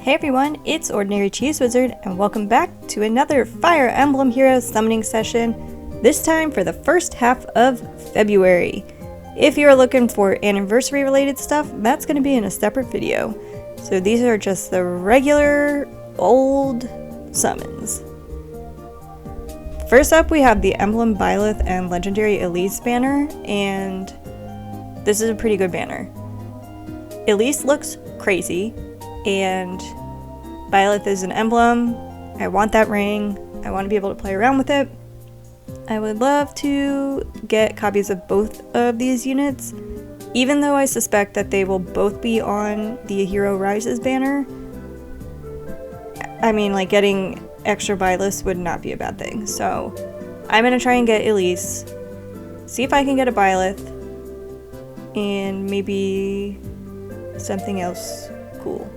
Hey everyone, it's Ordinary Cheese Wizard, and welcome back to another Fire Emblem Heroes summoning session, this time for the first half of February. If you're looking for anniversary related stuff, that's going to be in a separate video. So these are just the regular old summons. First up we have the Emblem Byleth and Legendary Elise banner, and this is a pretty good banner. Elise looks crazy, and Byleth is an emblem. I want that ring. I want to be able to play around with it. I would love to get copies of both of these units, even though I suspect that they will both be on the Hero Rises banner. I mean, like, getting extra Byleth would not be a bad thing. So I'm going to try and get Elise, see if I can get a Byleth, and maybe something else cool.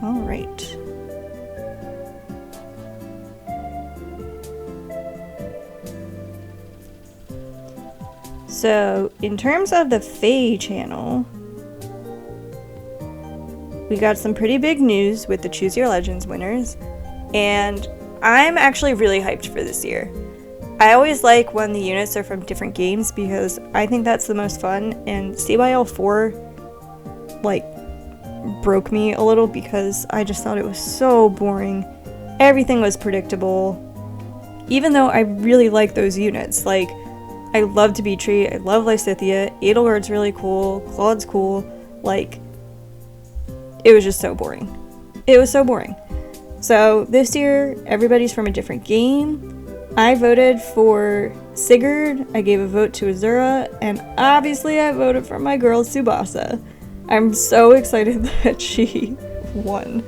Alright. So, in terms of the Fae channel, we got some pretty big news with the Choose Your Legends winners, and I'm actually really hyped for this year. I always like when the units are from different games because I think that's the most fun, and CYL4 like broke me a little because I just thought it was so boring. Everything was predictable, even though I really like those units. Like, I love Dimitri, I love Lysithea, Edelgard's really cool, Claude's cool. Like, it was just so boring. It was so boring. So this year everybody's from a different game. I voted for Sigurd, I gave a vote to Azura, and obviously I voted for my girl Tsubasa. I'm so excited that she won.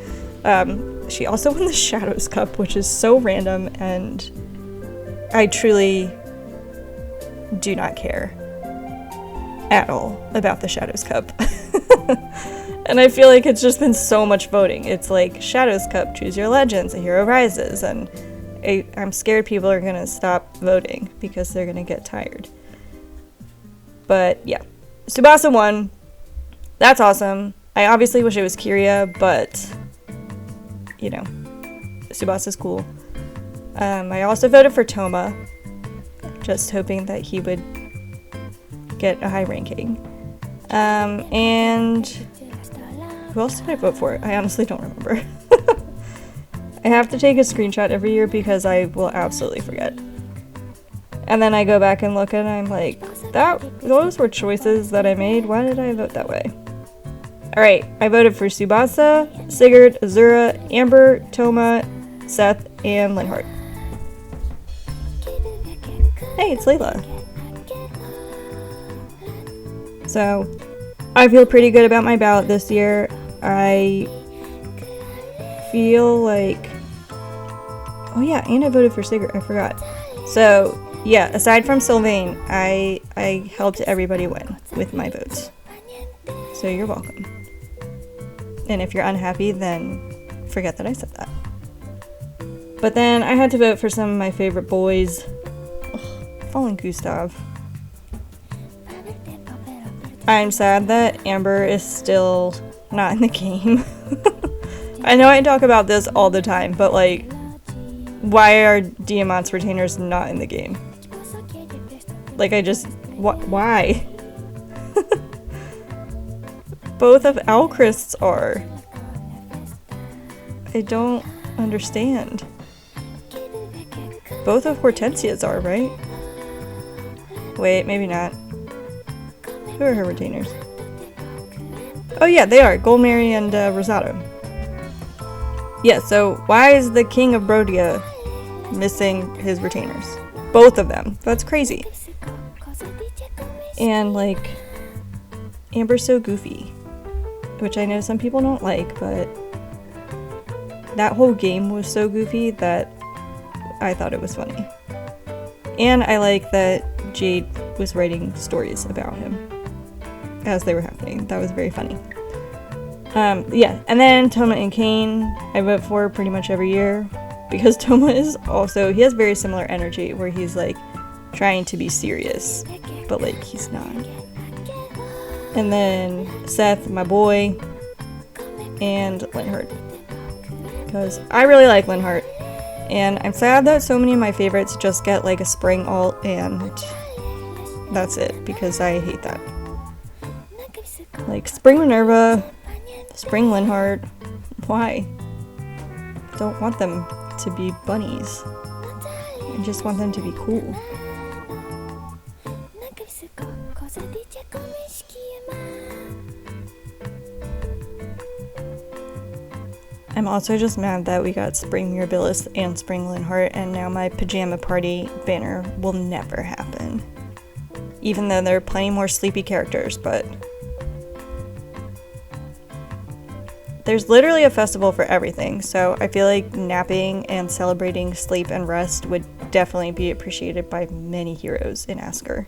She also won the Shadows Cup, which is so random, and I truly do not care at all about the Shadows Cup. And I feel like it's just been so much voting. It's like Shadows Cup, Choose Your Legends, A Hero Rises, and I'm scared people are gonna stop voting because they're gonna get tired. But yeah, Tsubasa won. That's awesome. I obviously wish it was Kiria, but you know, Tsubasa's cool. I also voted for Toma, just hoping that he would get a high ranking. And who else did I vote for? I honestly don't remember. I have to take a screenshot every year because I will absolutely forget. And then I go back and look and I'm like, those were choices that I made. Why did I vote that way? Alright, I voted for Tsubasa, Sigurd, Azura, Amber, Toma, Seth, and Linhardt. Hey, it's Layla. So, I feel pretty good about my ballot this year. I feel like... Oh yeah, and I voted for Sigurd, I forgot. So, yeah, aside from Sylvain, I helped everybody win with my votes. So you're welcome. And if you're unhappy, then forget that I said that. But then I had to vote for some of my favorite boys. Ugh, Fallen Gustav. I'm sad that Amber is still not in the game. I know I talk about this all the time, but like, why are Diamant's retainers not in the game? Like, why? Both of Alchrist's are. I don't understand. Both of Hortensia's are, right? Wait, maybe not. Who are her retainers? Oh yeah, they are. Goldmary and Rosado. Yeah, so why is the King of Brodia missing his retainers? Both of them. That's crazy. And like, Amber's so goofy, which I know some people don't like, but that whole game was so goofy that I thought it was funny. And I like that Jade was writing stories about him as they were happening. That was very funny. Yeah, and then Toma and Kane I vote for pretty much every year because Toma is also, he has very similar energy where he's like trying to be serious, but like he's not. And then Seth, my boy, and Linhardt. Because I really like Linhardt. And I'm sad that so many of my favorites just get like a spring ult and that's it, because I hate that. Like Spring Minerva, Spring Linhardt, why? I don't want them to be bunnies. I just want them to be cool. I'm also just mad that we got Spring Mirabilis and Spring Linhardt, and now my Pajama Party banner will never happen. Even though there are plenty more sleepy characters, but there's literally a festival for everything, so I feel like napping and celebrating sleep and rest would definitely be appreciated by many heroes in Asker.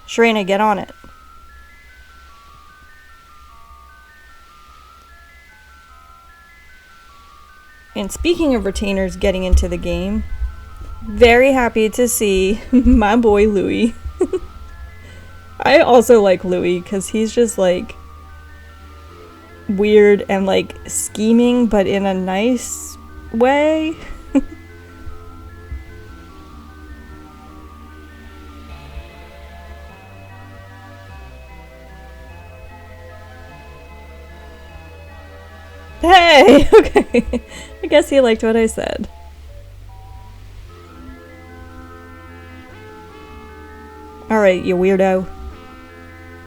Sharena, get on it. And speaking of retainers getting into the game, very happy to see my boy Louis. I also like Louis because he's just like weird and like scheming, but in a nice way. Hey, okay. I guess he liked what I said. Alright, you weirdo.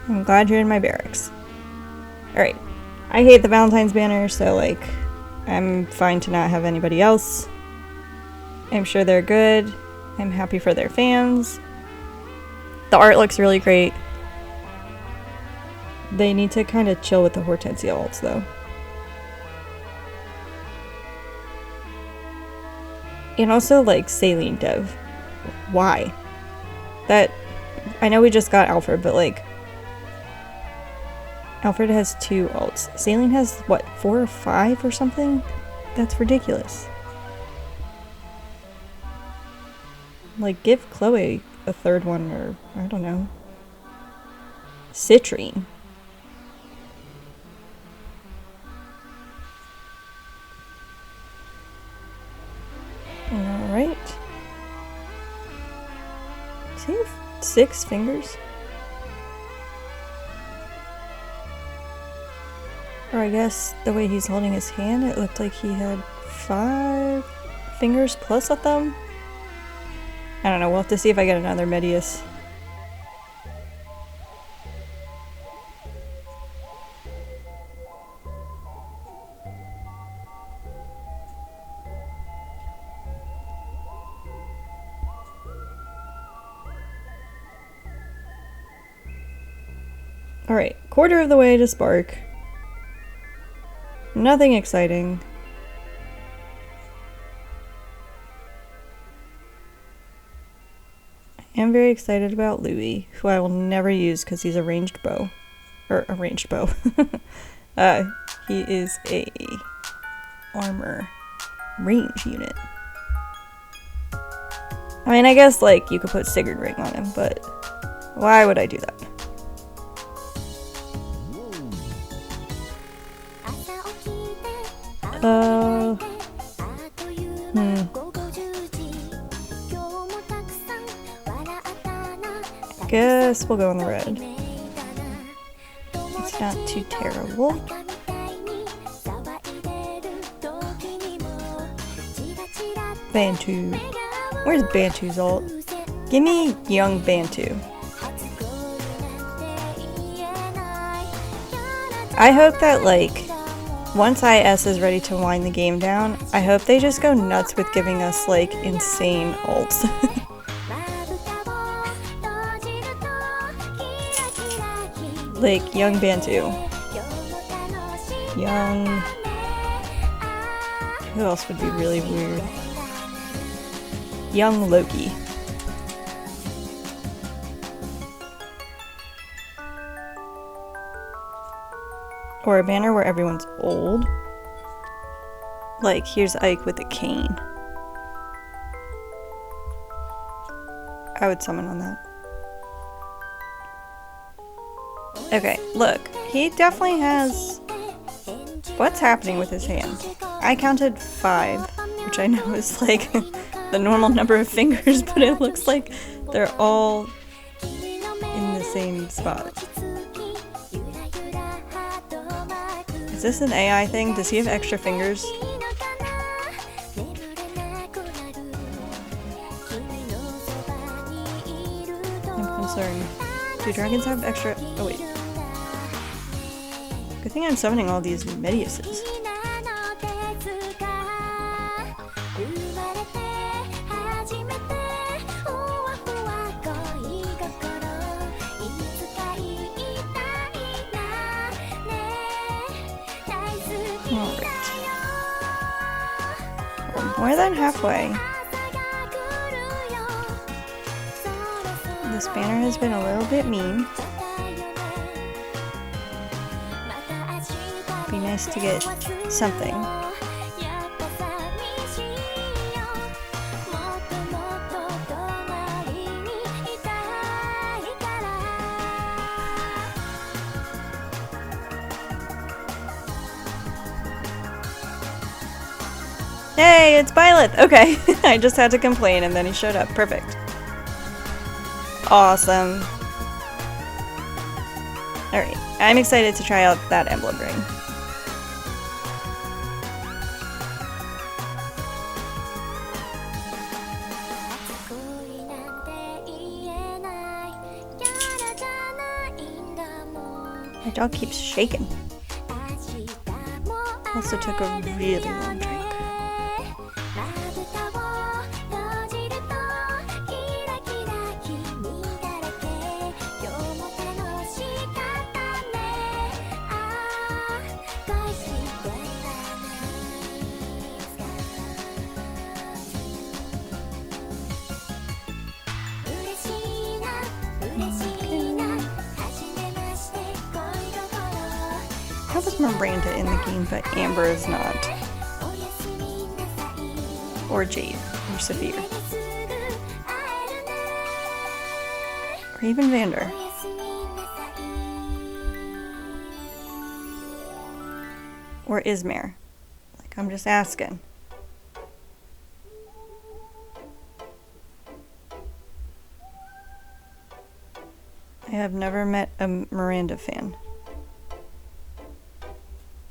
I'm glad you're in my barracks. Alright. I hate the Valentine's banner, so like, I'm fine to not have anybody else. I'm sure they're good. I'm happy for their fans. The art looks really great. They need to kind of chill with the Hortensia ults though. And also, like, Saline Dev. Why? That... I know we just got Alfred, but, like... Alfred has 2 ults. Saline has, what, 4 or 5 or something? That's ridiculous. Like, give Chloe a 3rd one, or... I don't know. Citrine. Alright. Does he have 6 fingers? Or I guess the way he's holding his hand, it looked like he had 5 fingers plus a thumb? I don't know, we'll have to see if I get another Medius. Alright, quarter of the way to Spark. Nothing exciting. I am very excited about Louis, who I will never use because he's a ranged bow. Or a ranged bow. He is a armor range unit. I mean, I guess like you could put Sigurd Ring on him, but why would I do that? Guess we'll go on the red. It's not too terrible. Bantu. Where's Bantu's ult? Give me young Bantu. I hope that, like, once IS is ready to wind the game down, I hope they just go nuts with giving us, like, insane ults. Like, young Bantu. Young... Who else would be really weird? Young Loki. Or a banner where everyone's old. Like, here's Ike with a cane. I would summon on that. Okay, look. He definitely has... What's happening with his hand? I counted 5, which I know is like the normal number of fingers, but it looks like they're all in the same spot. Is this an AI thing? Does he have extra fingers? I'm concerned. Do dragons have extra... Oh wait. Good thing I'm summoning all these Mediuses. More than halfway. This banner has been a little bit mean. Be nice to get something. Hey, it's Byleth! Okay, I just had to complain and then he showed up. Perfect. Awesome. Alright, I'm excited to try out that emblem ring. My dog keeps shaking. Also took a really long drink. How was Miranda in the game, but Amber is not? Or Jade, or Saphir. Or even Vander. Or Ismare. Like, I'm just asking. I have never met a Miranda fan.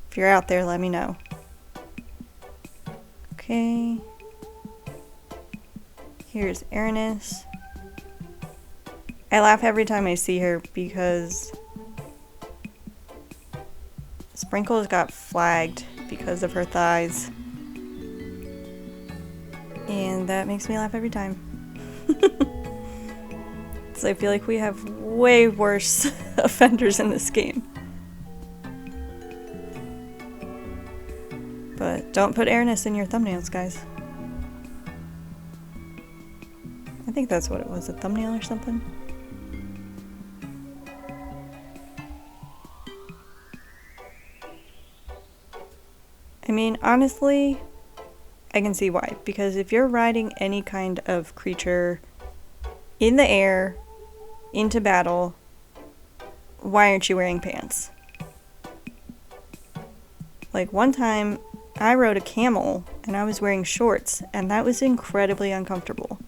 If you're out there, let me know. Okay. Here's Aranis. I laugh every time I see her because Sprinkles got flagged because of her thighs. And that makes me laugh every time. So I feel like we have way worse offenders in this game. But don't put Aranis in your thumbnails, guys. I think that's what it was, a thumbnail or something. I mean, honestly, I can see why. Because if you're riding any kind of creature in the air, into battle, why aren't you wearing pants? Like one time, I rode a camel and I was wearing shorts, and that was incredibly uncomfortable.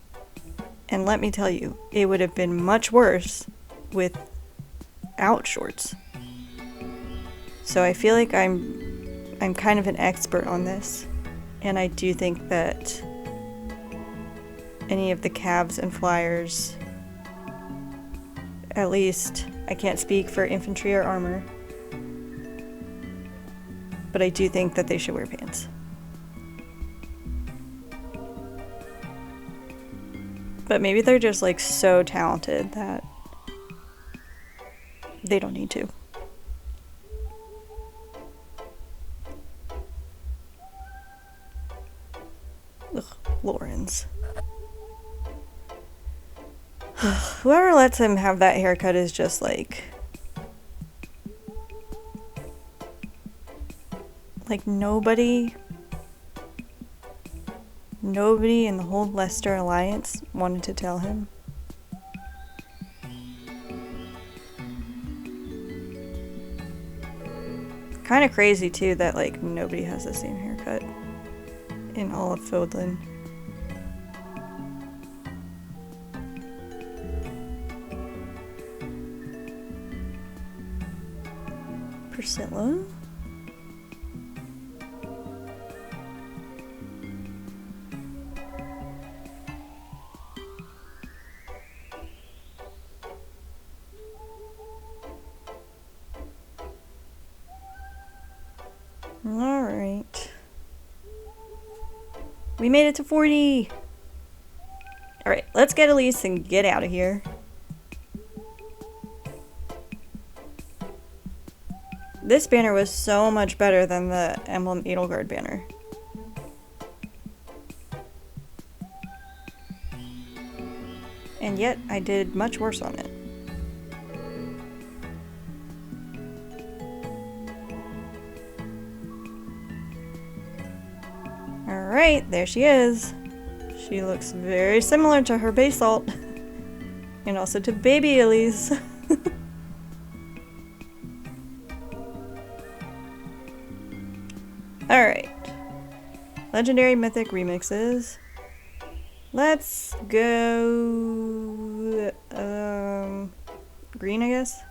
And let me tell you, it would have been much worse without shorts. So I feel like I'm kind of an expert on this, and I do think that any of the calves and flyers, at least I can't speak for infantry or armor, but I do think that they should wear pants. But maybe they're just like so talented that they don't need to. Ugh, Lawrence. Whoever lets him have that haircut is just like nobody in the whole Leicester Alliance wanted to tell him. Kind of crazy too that like nobody has the same haircut in all of Fodlan. Priscilla? Alright. We made it to 40! Alright, let's get Elise and get out of here. This banner was so much better than the Emblem Edelgard banner. And yet, I did much worse on it. Alright, there she is. She looks very similar to her base alt. And also to baby Elise. Alright. Legendary Mythic remixes. Let's go... green, I guess?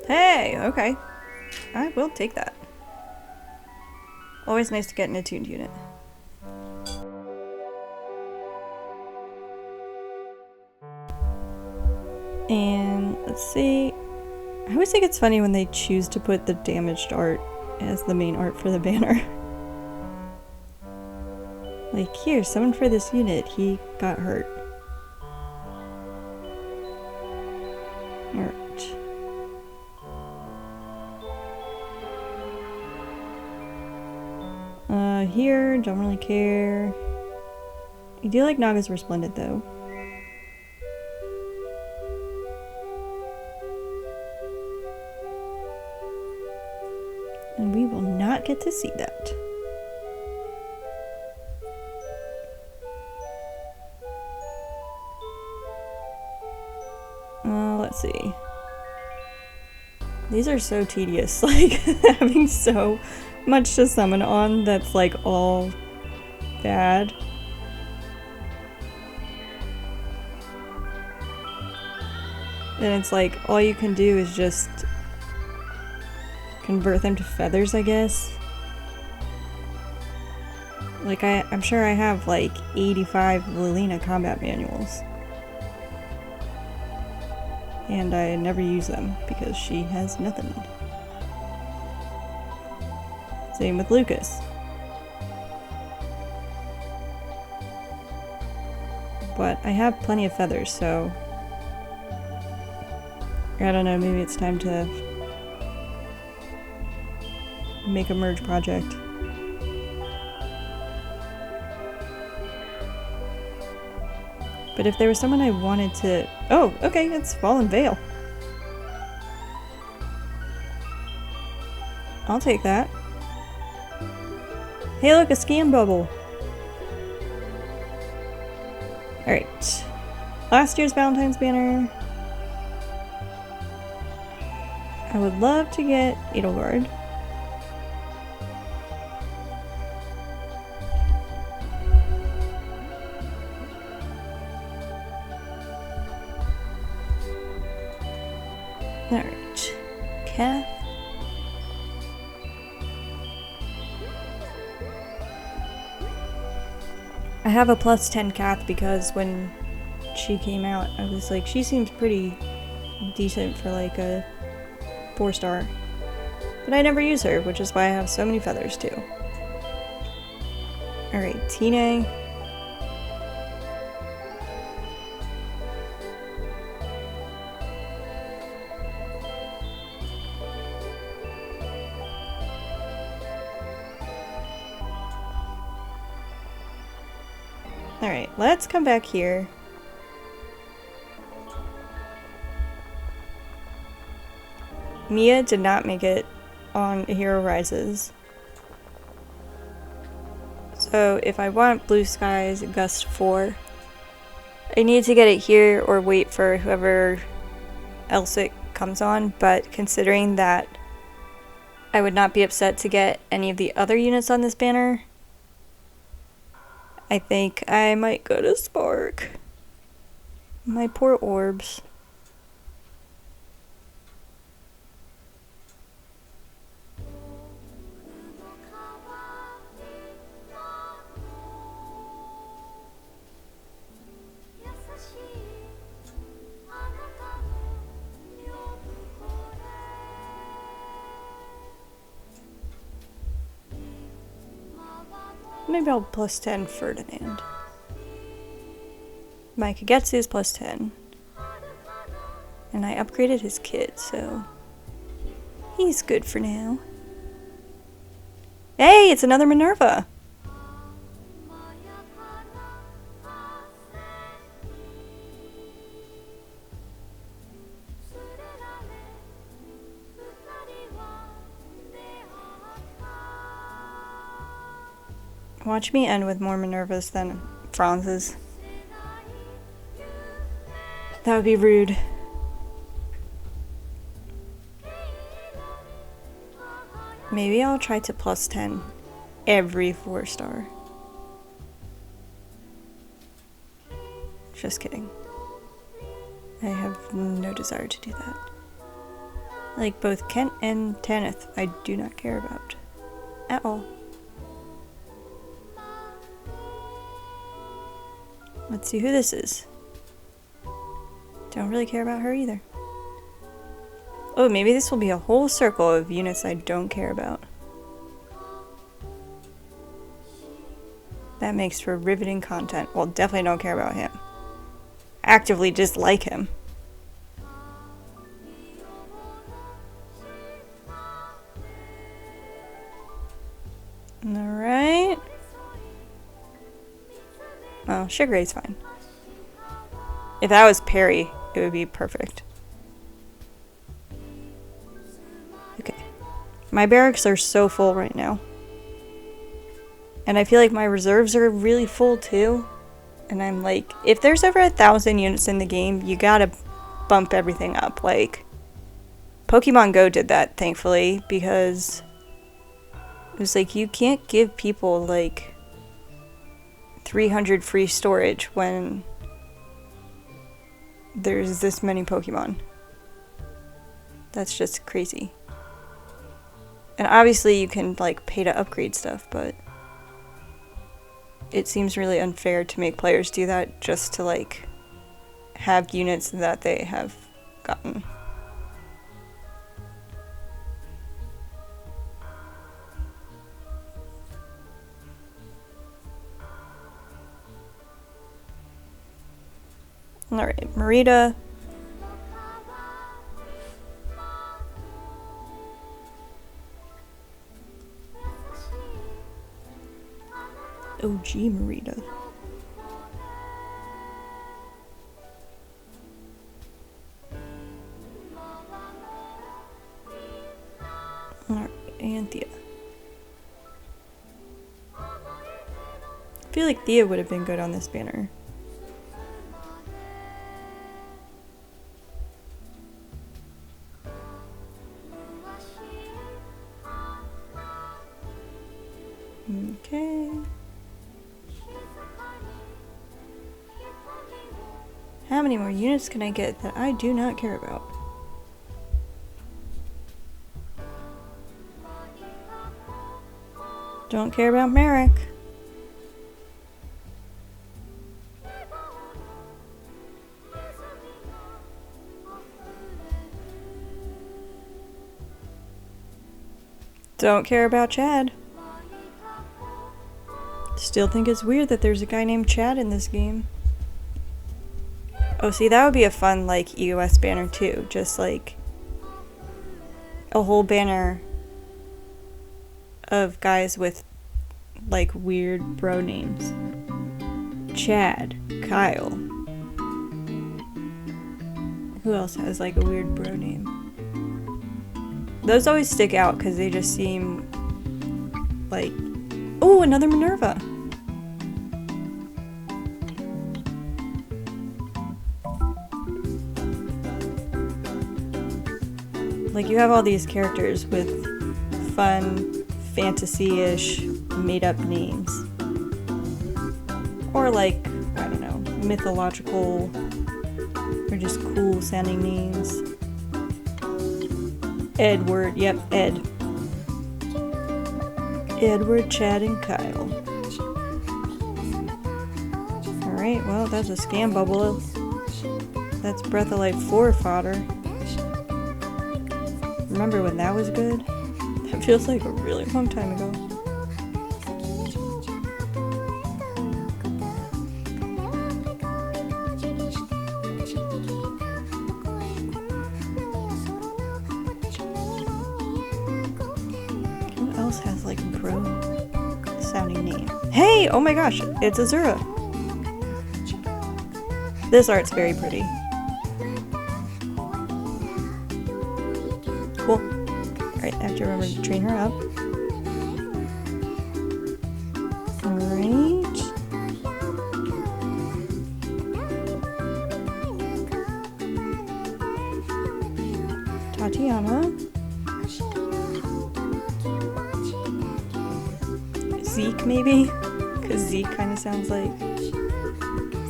Hey, okay. I will take that. Always nice to get an attuned unit. And let's see. I always think it's funny when they choose to put the damaged art as the main art for the banner. Like, here, summon for this unit, he got hurt. Alright. Here, don't really care. I do like Naga's Resplendent though. And we will not get to see that. Let's see. These are so tedious, like having so much to summon on that's like all bad. And it's like all you can do is just convert them to feathers, I guess. Like I'm sure I have like 85 Lilina combat manuals. And I never use them because she has nothing. Same with Lucas. But I have plenty of feathers, so I don't know, maybe it's time to make a merge project. But if there was someone I wanted to... Oh, okay, it's Fallen Veil. I'll take that. Hey look, a scan bubble! Alright. Last year's Valentine's banner. I would love to get Edelgard. Alright. Kath. I have a plus 10 Kath because when she came out, I was like, she seems pretty decent for like a 4-star. But I never use her, which is why I have so many feathers too. Alright, Tine. Alright, let's come back here. Mia did not make it on Hero Rises. So So if I want blue skies, gust 4. I need to get it here or wait for whoever else it comes on, but considering that I would not be upset to get any of the other units on this banner, I think I might go to Spark. My poor orbs. Maybe I'll plus 10 Ferdinand. My Kagetsu is plus 10. And I upgraded his kit, so he's good for now. Hey, it's another Minerva! Watch me end with more Minervas than Franz's. That would be rude. Maybe I'll try to plus 10 every 4-star. Just kidding. I have no desire to do that. Like both Kent and Tanith, I do not care about. At all. Let's see who this is. Don't really care about her either. Oh, maybe this will be a whole circle of units I don't care about. That makes for riveting content. Well, definitely don't care about him. Actively dislike him. Alright. Oh, Sugar Ray's fine. If that was Perry, it would be perfect. Okay. My barracks are so full right now. And I feel like my reserves are really full too. And I'm like, if there's over 1,000 units in the game, you gotta bump everything up. Like, Pokemon Go did that, thankfully, because it was like, you can't give people like 300 free storage when there's this many Pokemon. That's just crazy. And obviously you can like pay to upgrade stuff, but it seems really unfair to make players do that just to like have units that they have gotten. Alright, Marita. OG Marita. Alright, and Thea. I feel like Thea would have been good on this banner. Okay. How many more units can I get that I do not care about? Don't care about Merrick. Don't care about Chad. Still think it's weird that there's a guy named Chad in this game. Oh, see, that would be a fun, like, EOS banner, too. Just, like, a whole banner of guys with, like, weird bro names. Chad. Kyle. Who else has, like, a weird bro name? Those always stick out, because they just seem, like... Oh, another Minerva! Like, you have all these characters with fun, fantasy-ish, made-up names. Or like, I don't know, mythological or just cool sounding names. Edward, yep, Ed. Edward, Chad, and Kyle. Alright, well, that's a scam bubble. That's Breath of Life 4 fodder. Remember when that was good? That feels like a really long time ago. Who else has like a pro sounding name? Hey! Oh my gosh, it's Azura. This art's very pretty. Cool. Alright, I have to remember to train her up. Alright. Tatiana. Zeke, maybe? Because Zeke kind of sounds like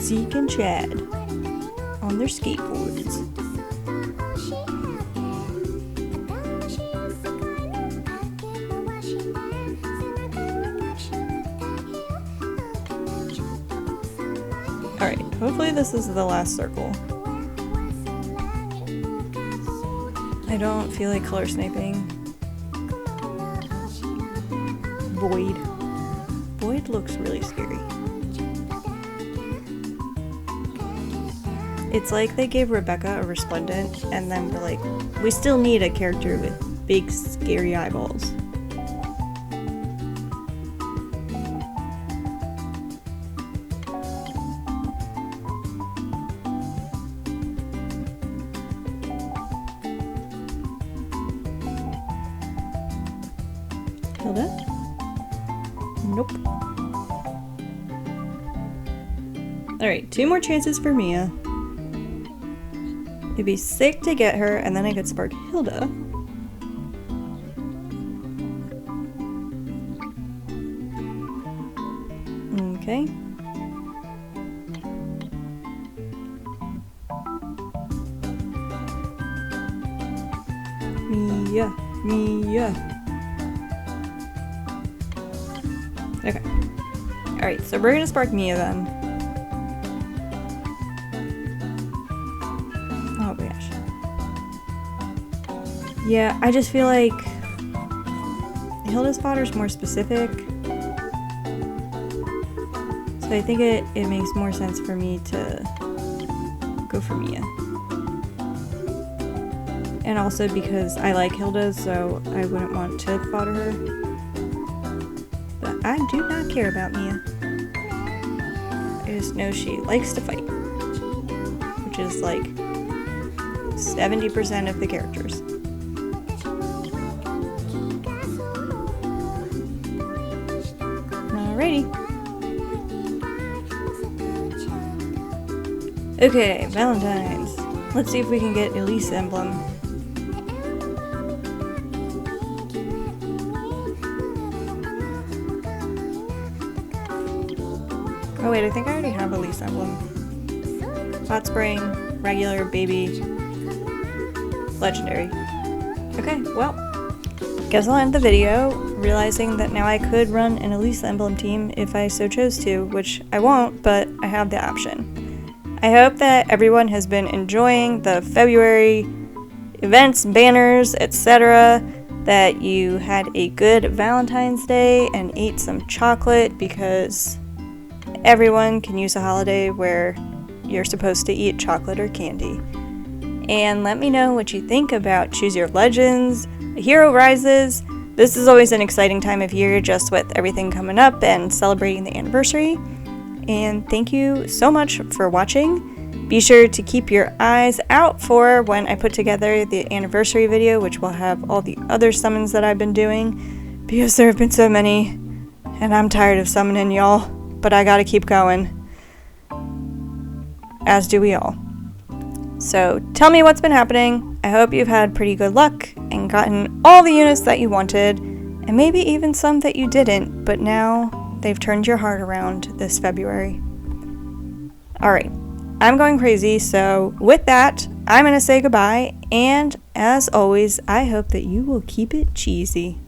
Zeke and Chad on their skateboards. Alright, hopefully this is the last circle. I don't feel like color sniping. Void. Void looks really scary. It's like they gave Rebecca a Resplendent and then were like, we still need a character with big scary eyeballs. Hilda? Nope. Alright, 2 more chances for Mia. It'd be sick to get her, and then I could spark Hilda. Okay. Mia. Okay. Alright, so we're gonna spark Mia then. Oh my gosh. Yeah, I just feel like Hilda's fodder's more specific. So I think it makes more sense for me to go for Mia. And also because I like Hilda, so I wouldn't want to fodder her. But I do not care about Mia. I just know she likes to fight. Which is like 70% of the characters. Alrighty. Okay, Valentine's. Let's see if we can get Elise Emblem. Oh wait, I think I already have Elise Emblem. Hot Spring, regular, baby, legendary. Okay, well, guess I'll end the video, realizing that now I could run an Elise Emblem team if I so chose to, which I won't, but I have the option. I hope that everyone has been enjoying the February events, banners, etc., that you had a good Valentine's Day and ate some chocolate, because everyone can use a holiday where you're supposed to eat chocolate or candy. And let me know what you think about Choose Your Legends, Hero Rises. This is always an exciting time of year, just with everything coming up and celebrating the anniversary. And thank you so much for watching. Be sure to keep your eyes out for when I put together the anniversary video, which will have all the other summons that I've been doing, because there have been so many, and I'm tired of summoning y'all, but I gotta keep going. As do we all. So tell me what's been happening. I hope you've had pretty good luck and gotten all the units that you wanted, and maybe even some that you didn't, but now they've turned your heart around this February. Alright, I'm going crazy, so with that, I'm going to say goodbye, and as always, I hope that you will keep it cheesy.